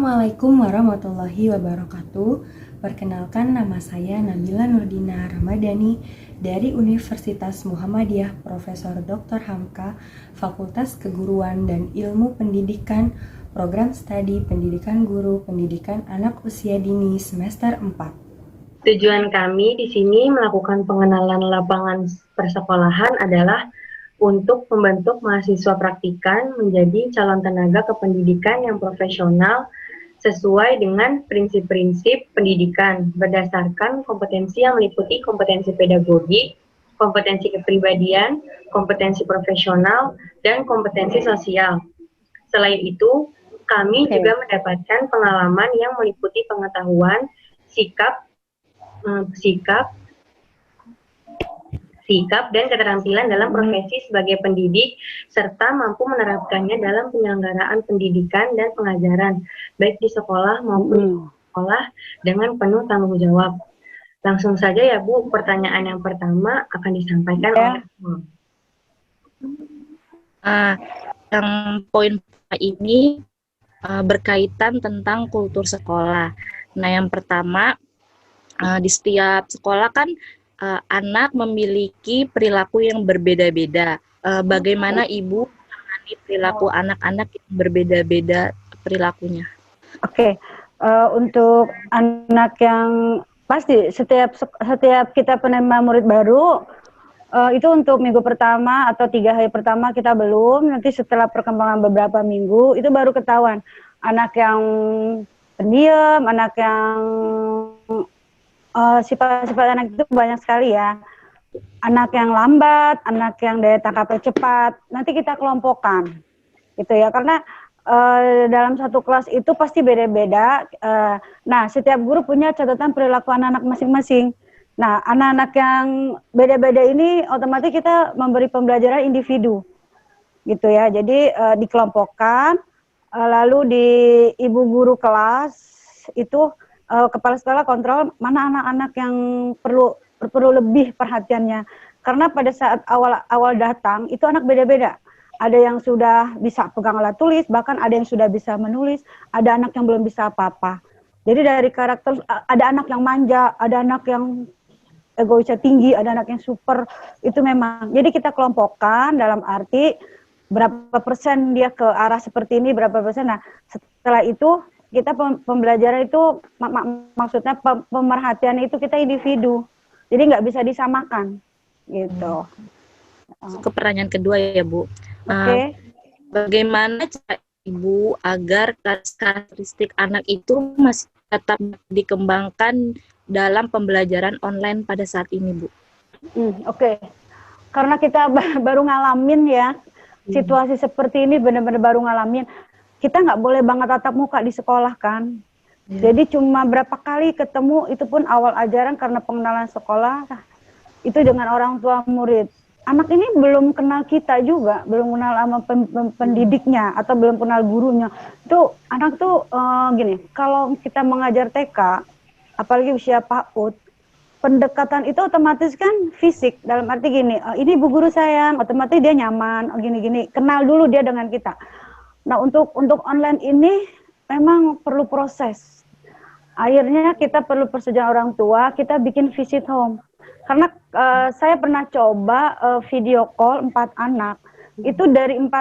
Assalamualaikum warahmatullahi wabarakatuh. Perkenalkan, nama saya Nabila Nurdina Ramadhani dari Universitas Muhammadiyah Profesor Dr. Hamka, Fakultas Keguruan dan Ilmu Pendidikan, Program Studi Pendidikan Guru Pendidikan Anak Usia Dini semester 4. Tujuan kami di sini melakukan pengenalan lapangan persekolahan adalah untuk membentuk mahasiswa praktikan menjadi calon tenaga kependidikan yang profesional sesuai dengan prinsip-prinsip pendidikan berdasarkan kompetensi yang meliputi kompetensi pedagogi, kompetensi kepribadian, kompetensi profesional, dan kompetensi sosial. Selain itu, kami juga mendapatkan pengalaman yang meliputi pengetahuan, sikap, dan keterampilan dalam profesi sebagai pendidik, serta mampu menerapkannya dalam penyelenggaraan pendidikan dan pengajaran, baik di sekolah maupun di sekolah dengan penuh tanggung jawab. Langsung saja ya Bu, pertanyaan yang pertama akan disampaikan oleh yang poin ini berkaitan tentang kultur sekolah. Nah, yang pertama, di setiap sekolah kan anak memiliki perilaku yang berbeda-beda. Bagaimana Ibu menangani perilaku anak-anak yang berbeda-beda perilakunya? Oke, untuk anak yang pasti setiap kita penerima murid baru, itu untuk minggu pertama atau 3 hari pertama kita belum, nanti setelah perkembangan beberapa minggu itu baru ketahuan anak yang pendiam, anak yang sifat-sifat anak itu banyak sekali ya. Anak yang lambat, anak yang daya tangkapnya cepat, nanti kita kelompokkan gitu ya, karena dalam satu kelas itu pasti beda-beda. Nah, setiap guru punya catatan perilaku anak-anak masing-masing. Nah, anak-anak yang beda-beda ini otomatis kita memberi pembelajaran individu gitu ya, jadi dikelompokkan, lalu di ibu guru kelas itu kepala sekolah kontrol mana anak-anak yang perlu lebih perhatiannya, karena pada saat awal datang itu anak beda-beda. Ada yang sudah bisa pegang alat tulis, bahkan ada yang sudah bisa menulis, ada anak yang belum bisa apa-apa. Jadi dari karakter, ada anak yang manja, ada anak yang egoisnya tinggi, ada anak yang super, itu memang. Jadi kita kelompokkan dalam arti berapa persen dia ke arah seperti ini, berapa persen. Nah, setelah itu kita pembelajaran itu maksudnya pemerhatian itu kita individu, jadi nggak bisa disamakan gitu. Ke pertanyaan kedua ya Bu. Bagaimana cara Ibu agar karakteristik anak itu masih tetap dikembangkan dalam pembelajaran online pada saat ini Bu? Karena kita baru ngalamin ya situasi seperti ini, benar-benar baru ngalamin. Kita nggak boleh banget tatap muka di sekolah kan. Jadi cuma berapa kali ketemu, itu pun awal ajaran karena pengenalan sekolah itu dengan orang tua murid. Anak ini belum kenal kita juga, belum kenal sama pendidiknya atau belum kenal gurunya. Itu anak tuh gini, kalau kita mengajar TK, apalagi usia PAUD, pendekatan itu otomatis kan fisik, dalam arti gini, ini bu guru sayang, otomatis dia nyaman, gini-gini, kenal dulu dia dengan kita. Nah, untuk online ini memang perlu proses. Akhirnya kita perlu persetujuan orang tua, kita bikin visit home. Karena saya pernah coba video call 4 anak. Itu dari 4,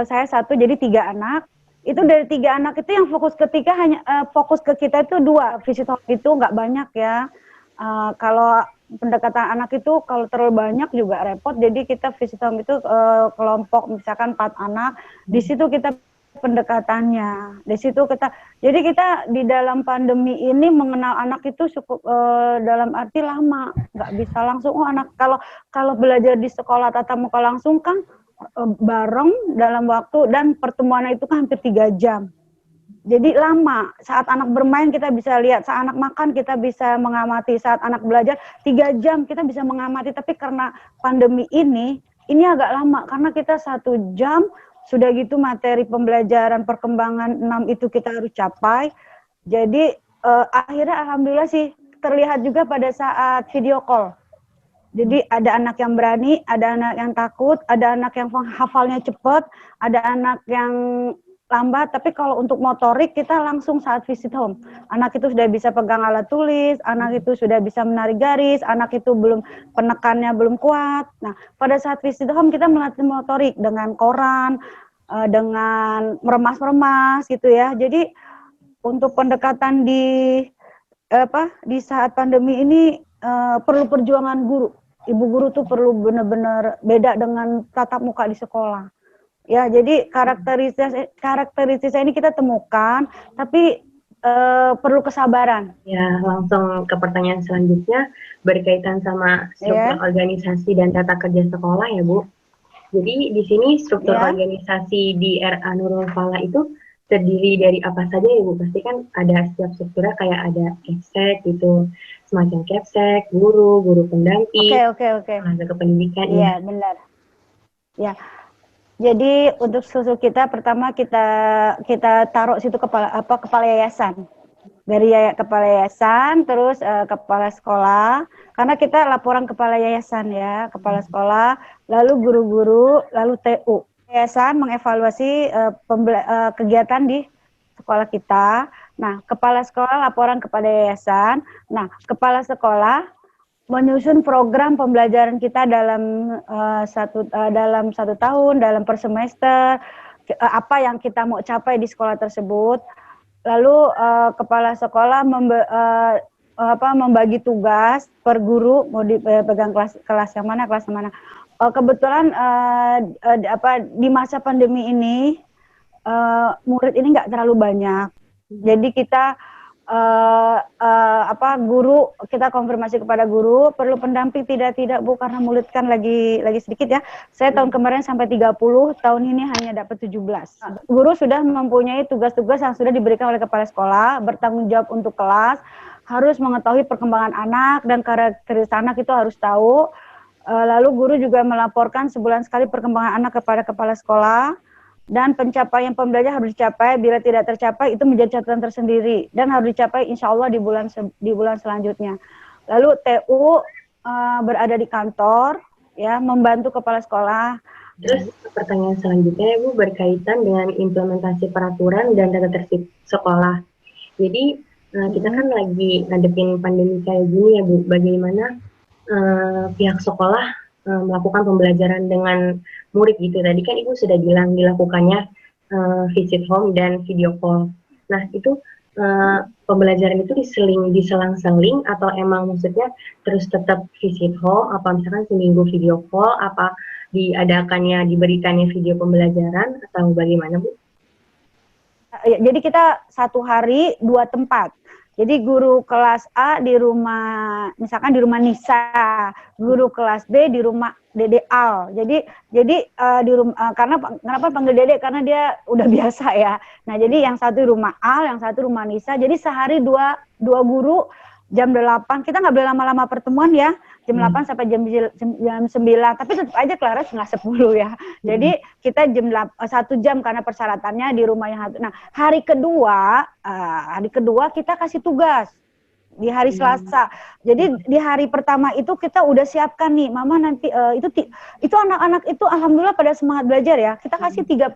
saya 1 jadi 3 anak. Itu dari 3 anak itu yang fokus ke fokus ke kita itu 2. Visit home itu nggak banyak ya. Kalau pendekatan anak itu kalau terlalu banyak juga repot, jadi kita visit home itu kelompok misalkan 4 anak, di situ kita pendekatannya, di situ jadi kita di dalam pandemi ini mengenal anak itu cukup dalam arti lama, nggak bisa langsung anak kalau belajar di sekolah tatap muka langsung kan bareng dalam waktu, dan pertemuannya itu kan hampir 3 jam. Jadi lama, saat anak bermain kita bisa lihat, saat anak makan kita bisa mengamati, saat anak belajar 3 jam kita bisa mengamati, tapi karena pandemi ini agak lama, karena kita 1 jam, sudah gitu materi pembelajaran perkembangan 6 itu kita harus capai, jadi akhirnya alhamdulillah sih terlihat juga pada saat video call. Jadi ada anak yang berani, ada anak yang takut, ada anak yang hafalnya cepat, ada anak yang lambat, tapi kalau untuk motorik kita langsung saat visit home. Anak itu sudah bisa pegang alat tulis, anak itu sudah bisa menarik garis, anak itu belum penekannya belum kuat. Nah, pada saat visit home kita melatih motorik dengan koran, dengan meremas-remas gitu ya. Jadi untuk pendekatan di saat pandemi ini perlu perjuangan guru. Ibu guru tuh perlu benar-benar beda dengan tatap muka di sekolah. Ya, jadi karakteristik ini kita temukan, tapi perlu kesabaran. Ya, langsung ke pertanyaan selanjutnya berkaitan sama struktur organisasi dan tata kerja sekolah ya, Bu. Jadi di sini struktur organisasi di RA Nurul Falah itu terdiri dari apa saja ya, Bu? Pasti kan ada setiap strukturnya kayak ada Kepsek gitu, semacam Kepsek, guru pendamping, tenaga kependidikan. Iya, benar. Ya. Jadi untuk susu kita pertama kita taruh situ kepala yayasan. Dari kepala yayasan terus kepala sekolah, karena kita laporan kepala yayasan ya, kepala sekolah, lalu guru-guru, lalu TU. Yayasan mengevaluasi kegiatan di sekolah kita. Nah, kepala sekolah laporan kepada yayasan. Nah, kepala sekolah menyusun program pembelajaran kita dalam satu tahun, dalam per semester, apa yang kita mau capai di sekolah tersebut. Lalu kepala sekolah membagi tugas per guru, mau dipegang kelas yang mana. Kebetulan di masa pandemi ini murid ini nggak terlalu banyak, jadi kita guru, kita konfirmasi kepada guru perlu pendamping tidak Bu, karena murid kan lagi sedikit ya. Saya tahun kemarin sampai 30, tahun ini hanya dapat 17. Guru sudah mempunyai tugas-tugas yang sudah diberikan oleh kepala sekolah, bertanggung jawab untuk kelas, harus mengetahui perkembangan anak dan karakteristik anak itu harus tahu. Lalu guru juga melaporkan sebulan sekali perkembangan anak kepada kepala sekolah. Dan pencapaian pembelajaran harus dicapai. Bila tidak tercapai itu menjadi catatan tersendiri dan harus dicapai insya Allah di bulan selanjutnya. Lalu TU berada di kantor ya, membantu kepala sekolah. Terus pertanyaan selanjutnya Bu berkaitan dengan implementasi peraturan dan tata tertib sekolah. Jadi kita kan lagi ngadepin pandemi kayak gini ya Bu, bagaimana pihak sekolah melakukan pembelajaran dengan murid gitu. Tadi kan Ibu sudah bilang dilakukannya visit home dan video call. Nah, itu pembelajaran itu diselang-seling atau emang maksudnya terus tetap visit home, apa misalkan seminggu video call, apa diberikannya video pembelajaran atau bagaimana Bu? Jadi kita satu hari 2 tempat. Jadi guru kelas A di rumah, misalkan di rumah Nisa, guru kelas B di rumah Dede Al. Jadi di rumah, kenapa panggil Dede? Karena dia udah biasa ya. Nah, jadi yang satu rumah Al, yang satu rumah Nisa. Jadi sehari dua guru jam 8. Kita nggak boleh lama-lama pertemuan ya. Jam 8 sampai jam 9, tapi tetap aja kelar setengah 10 ya. Jadi kita 1 jam karena persyaratannya di rumah yang satu. Nah, hari kedua kita kasih tugas di hari Selasa. Jadi di hari pertama itu kita udah siapkan nih, Mama nanti itu anak-anak itu alhamdulillah pada semangat belajar ya. Kita kasih tiga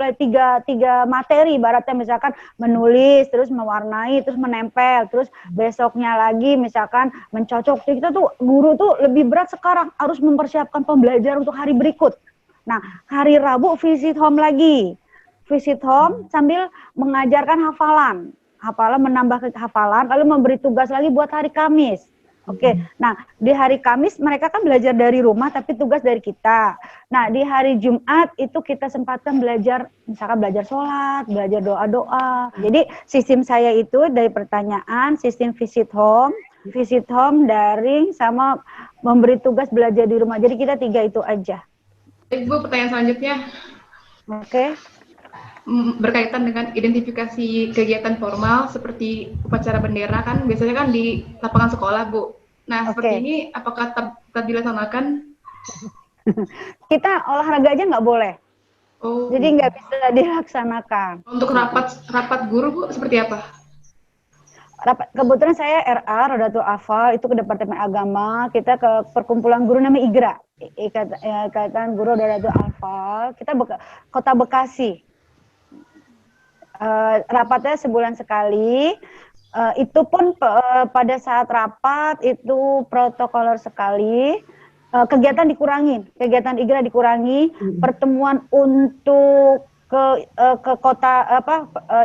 materi, ibaratnya misalkan menulis, terus mewarnai, terus menempel, terus besoknya lagi misalkan mencocok. Jadi kita tuh guru tuh lebih berat sekarang harus mempersiapkan pembelajaran untuk hari berikut. Nah, hari Rabu visit home lagi. Visit home sambil mengajarkan hafalan, menambah hafalan, lalu memberi tugas lagi buat hari Kamis. Oke. Nah, di hari Kamis mereka kan belajar dari rumah tapi tugas dari kita. Nah, di hari Jumat itu kita sempatkan belajar, misalkan belajar sholat, belajar doa-doa. Jadi sistem saya itu dari pertanyaan, sistem visit home, daring, sama memberi tugas belajar di rumah. Jadi kita 3 itu aja. Ibu, pertanyaan selanjutnya. Oke. Berkaitan dengan identifikasi kegiatan formal seperti upacara bendera kan biasanya kan di lapangan sekolah, Bu. Nah, seperti ini apakah tetap dilaksanakan? Kita olahraga aja nggak boleh. Oh. Jadi nggak bisa dilaksanakan. Untuk rapat guru, Bu, seperti apa? Kebetulan saya RA Rodatul Atfal itu ke Departemen Agama, kita ke perkumpulan guru namanya IGRA, Ikatan Guru Rodatul Atfal, kita Kota Bekasi. rapatnya sebulan sekali. Itu pun pada saat rapat itu protokoler sekali. Kegiatan kegiatan IGRA dikurangi, pertemuan untuk ke kota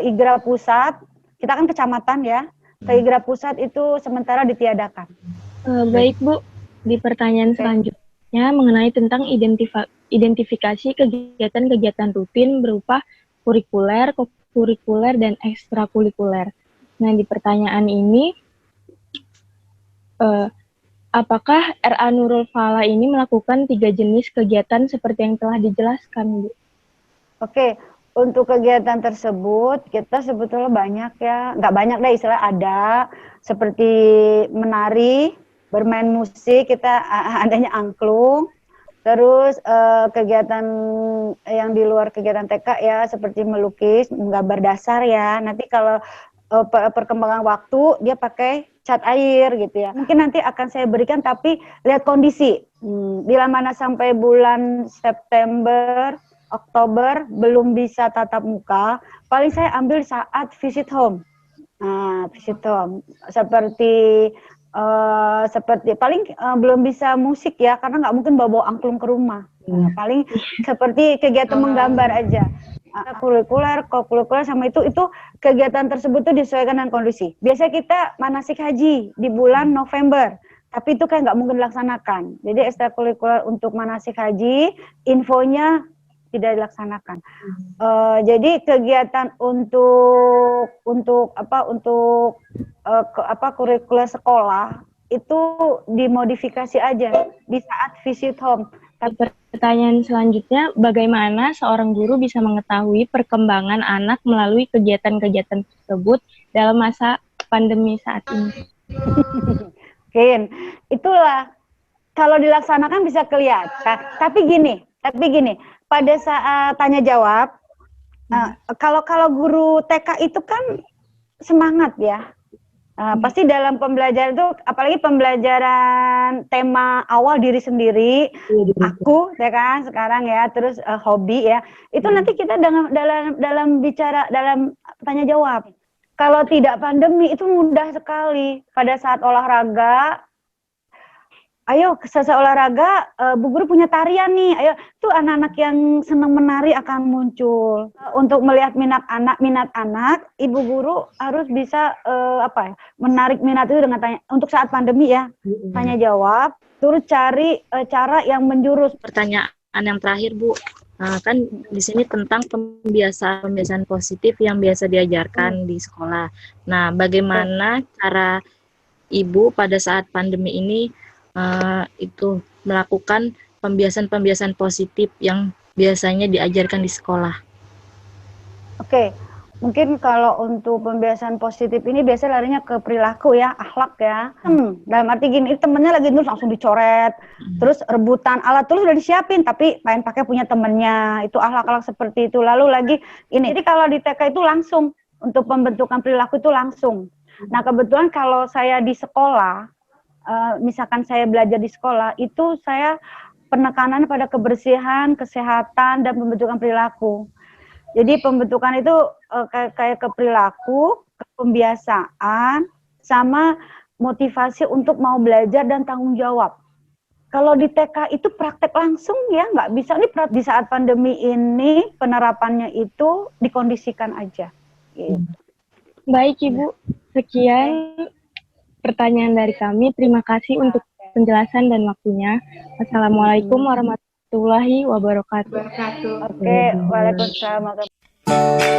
IGRA pusat, kita kan kecamatan ya, ke IGRA pusat itu sementara ditiadakan. Baik Bu, di pertanyaan selanjutnya mengenai tentang identifikasi kegiatan-kegiatan rutin berupa kurikuler, kokurikuler, dan ekstrakurikuler. Nah, di pertanyaan ini, apakah RA Nurul Fala ini melakukan 3 jenis kegiatan seperti yang telah dijelaskan, Bu? Oke, untuk kegiatan tersebut kita sebetulnya banyak ya, nggak banyak deh istilah ada, seperti menari, bermain musik, kita adanya angklung, terus kegiatan yang di luar kegiatan TK ya, seperti melukis, menggambar dasar ya, nanti kalau perkembangan waktu dia pakai cat air gitu ya. Mungkin nanti akan saya berikan tapi lihat kondisi. Bila mana sampai bulan September, Oktober belum bisa tatap muka, paling saya ambil saat visit home. Nah, visit home seperti paling belum bisa musik ya karena nggak mungkin bawa angklung ke rumah. Nah, paling seperti kegiatan menggambar aja. Kurikuler, kokurikuler sama itu kegiatan tersebut tuh disesuaikan dengan kondisi. Biasanya kita manasik haji di bulan November, tapi itu kayak nggak mungkin dilaksanakan. Jadi ekstrakurikuler untuk manasik haji, infonya tidak dilaksanakan. Jadi kegiatan untuk kurikuler sekolah itu dimodifikasi aja di saat visit home. Pertanyaan selanjutnya, bagaimana seorang guru bisa mengetahui perkembangan anak melalui kegiatan-kegiatan tersebut dalam masa pandemi saat ini? Mungkin itulah kalau dilaksanakan bisa kelihatan. Tapi gini, pada saat tanya jawab, kalau guru TK itu kan semangat ya. Pasti dalam pembelajaran itu, apalagi pembelajaran tema awal diri sendiri, aku ya kan sekarang ya, terus hobi ya, itu nanti kita dalam bicara dalam tanya jawab. Kalau tidak pandemi itu mudah sekali pada saat olahraga. Ayo selesai olahraga, Bu Guru punya tarian nih. Ayo, tuh anak-anak yang senang menari akan muncul. Untuk melihat minat anak, Ibu Guru harus bisa menarik minat itu dengan tanya. Untuk saat pandemi ya, tanya jawab, terus cari cara yang menjurus. Pertanyaan yang terakhir Bu, kan di sini tentang pembiasaan positif yang biasa diajarkan di sekolah. Nah, bagaimana cara Ibu pada saat pandemi ini itu melakukan pembiasaan positif yang biasanya diajarkan di sekolah? Oke, mungkin kalau untuk pembiasaan positif ini biasanya larinya ke perilaku ya, akhlak ya. Dalam arti gini, temennya lagi nulis langsung dicoret, terus rebutan alat tulis udah disiapin tapi main pakai punya temennya, itu akhlak-akhlak seperti itu. Lalu lagi ini, jadi kalau di TK itu langsung untuk pembentukan perilaku itu langsung. Nah kebetulan kalau saya di sekolah, misalkan saya belajar di sekolah, itu saya penekanan pada kebersihan, kesehatan, dan pembentukan perilaku. Jadi pembentukan itu kayak ke perilaku, ke pembiasaan, sama motivasi untuk mau belajar dan tanggung jawab. Kalau di TK itu praktek langsung ya nggak bisa. Ini di saat pandemi ini penerapannya itu dikondisikan aja. Gitu. Baik Ibu, sekian pertanyaan dari kami. Terima kasih untuk penjelasan dan waktunya. Assalamualaikum warahmatullahi wabarakatuh. Oke, waalaikumsalam warahmatullahi wabarakatuh.